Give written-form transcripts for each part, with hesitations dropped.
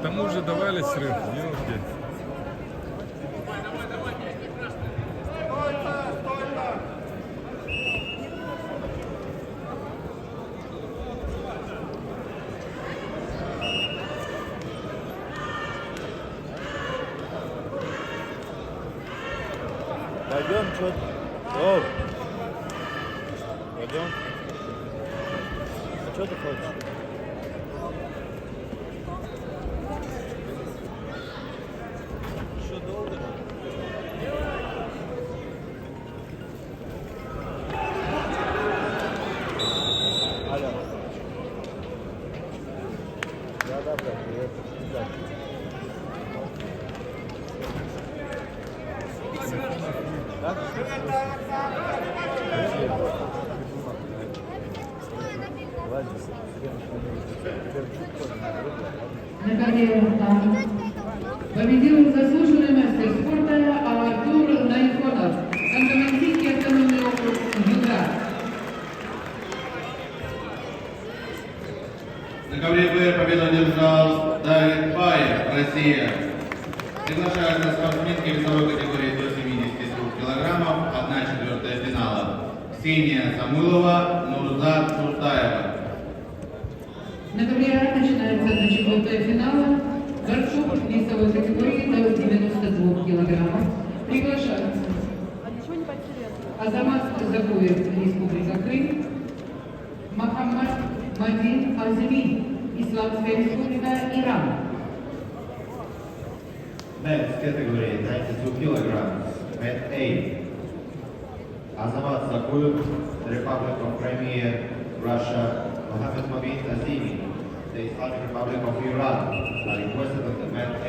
тому уже давали срыв, елки. Пойдем, что? О! Пойдем. А что ты хочешь? Что долго? Алло. Да, привет. Да? На карьеру победил заслуженный мастер спорта Артур Найфонов, Ханты-Мансийский автономный округ Юга. На ковре Б победу одержал Давид Паев, Россия. Приглашается спортсменки весовой категории до 72 килограммов, 1/4 финала. Ксения Самойлова, Нурзат Шуртаева. На ковре А начинается 1/4 финала. Борцов весовой категории до 92 килограммов. Приглашаются Азамат Закуев, Республика Крым, Мохаммад Мадин Азми, Исламская Республика Иран. Men's category 92 kilograms, Mat A. Azamat Zakuev, the Republic of Crimea, Russia. Mohammed Mabin Azimi, the Islamic Republic of Iran, are requested at the Mat A.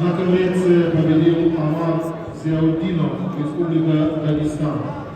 На конвенции победил Амар Зиаудинов, Республика Дагестан.